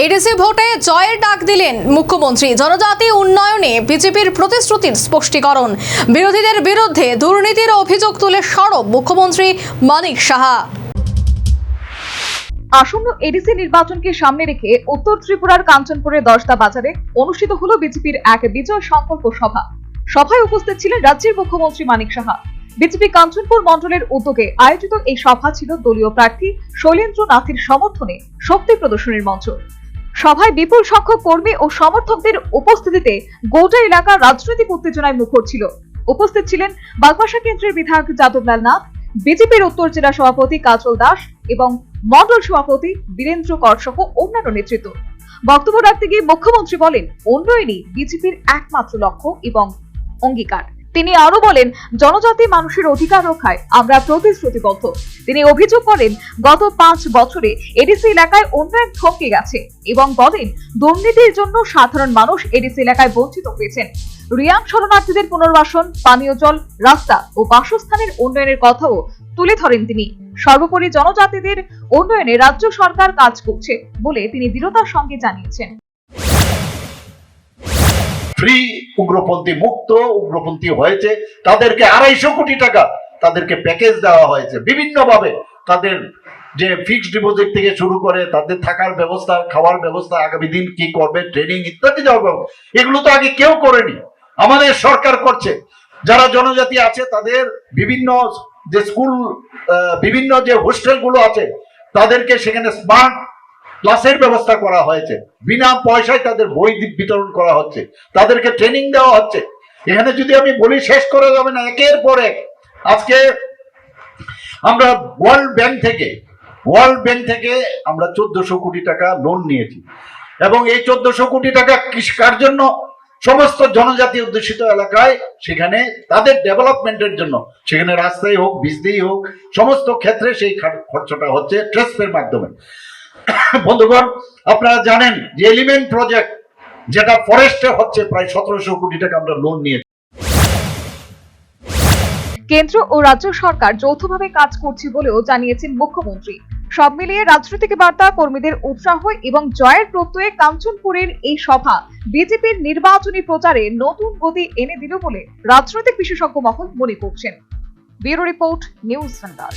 ADC ভোটে জয়ের ডাক দিলেন মুখ্যমন্ত্রী। জনজাতি উন্নয়নে বিজেপির প্রতিশ্রুতির স্পষ্টীকরণ। বিরোধীদের বিরুদ্ধে দুর্নীতির অভিযোগ তুলে সরব মুখ্যমন্ত্রী মানিক সাহা। আসন্ন এডিসি নির্বাচনকে সামনে রেখে উত্তর ত্রিপুরার কাঞ্চনপুরের দশদা বাজারে অনুষ্ঠিত হলো বিজেপির এক বিজয় সংকল্প সভা। সভায় উপস্থিত ছিলেন রাজ্যের মুখ্যমন্ত্রী মানিক সাহা। বিজেপি কাঞ্চনপুর মণ্ডলের উদ্যোগে আয়োজিত এই সভা ছিল দলীয় প্রার্থী শৈলেন্দ্র নাথের সমর্থনে শক্তি প্রদর্শনের মঞ্চ। সভায় বিপুল সংখ্যক কর্মী ও সমর্থকদের উপস্থিতিতে গোটা এলাকা রাজনৈতিক উত্তেজনায় মুখর ছিল। উপস্থিত ছিলেন বাগবাসা কেন্দ্রের বিধায়ক যাদবলাল নাথ, বিজেপির উত্তর জেলা সভাপতি কাজল দাস এবং মন্ডল সভাপতি বীরেন্দ্র কর সহ অন্যান্য নেতৃত্ব। বক্তব্য রাখতে গিয়ে মুখ্যমন্ত্রী বলেন, উন্নয়নই বিজেপির একমাত্র লক্ষ্য এবং অঙ্গীকার। তিনি আরো বলেন, জনজাতি মানুষের অধিকার রক্ষায় আমরা প্রতিশ্রুতিবদ্ধ। তিনি অভিযোগ করেন, গত 5 বছরে এডিসি এলাকায় উন্নয়ন থমকে গেছে এবং বলেন, দুর্নীতির জন্য সাধারণ মানুষ এডিসি এলাকায় বঞ্চিত হয়েছেন। রিয়াং শরণার্থীদের পুনর্বাসন, পানীয় জল, রাস্তা ও বাসস্থানের উন্নয়নের কথাও তুলে ধরেন তিনি। সর্বোপরি জনজাতিদের উন্নয়নে রাজ্য সরকার কাজ করছে বলে তিনি দৃঢ়তার সঙ্গে জানিয়েছেন। ফ্রি উগ্রপন্থী মুক্ত উগ্রপন্থী হয়েছে, তাদেরকে 250 কোটি টাকা তাদেরকে প্যাকেজ দেওয়া হয়েছে বিভিন্নভাবে। তাদের যে ফিক্সড ডিপোজিট থেকে শুরু করে তাদের থাকার ব্যবস্থা, খাওয়ার ব্যবস্থা, আগামী দিন কি করবে, ট্রেনিং ইত্যাদি যাওয়ার ব্যবস্থা, এগুলো তো আগে কেউ করেনি, আমাদের সরকার করছে। যারা জনজাতি আছে তাদের বিভিন্ন যে স্কুল, বিভিন্ন যে হোস্টেল গুলো আছে তাদেরকে সেখানে স্মার্ট ক্লাসের ব্যবস্থা করা হয়েছে, বিনা পয়সায় তাদের বই বিতরণ করা হচ্ছে, তাদেরকে ট্রেনিং দেওয়া হচ্ছে। এখানে যদি আমি বলি শেষ করা যাবে না, একের পর এক। আজকে আমরা ওয়ার্ল্ড ব্যাংক থেকে আমরা 1400 কোটি টাকা লোন নিয়েছি এবং এই 1400 কোটি টাকা কার জন্য? সমস্ত জনজাতি অধ্যুষিত এলাকায় সেখানে তাদের ডেভেলপমেন্টের জন্য, সেখানে রাস্তায় হোক, বীজতেই হোক, সমস্ত ক্ষেত্রে সেই খরচটা হচ্ছে ট্রাস্টের মাধ্যমে। বন্ধুগণ, আপনারা জানেন যে এলিমেন্ট প্রজেক্ট যেটা ফরেস্টে হচ্ছে, প্রায় 1700 কোটি টাকা আমরা লোন নিয়েছি। কেন্দ্র ও রাজ্য সরকার যৌথভাবে কাজ করছে বলেও জানিয়েছেন মুখ্যমন্ত্রী। সব মিলিয়ে রাজনৈতিক বার্তা, কর্মীদের উৎসাহ এবং জয়ের প্রত্যয়ে কাঞ্চনপুরের এই সভা বিজেপির নির্বাচনী প্রচারে নতুন গতি এনে দিল বলে রাজনৈতিক বিশেষজ্ঞ মহল মনে করছেন। ব্যুরো রিপোর্ট, নিউজ ভান্ডার।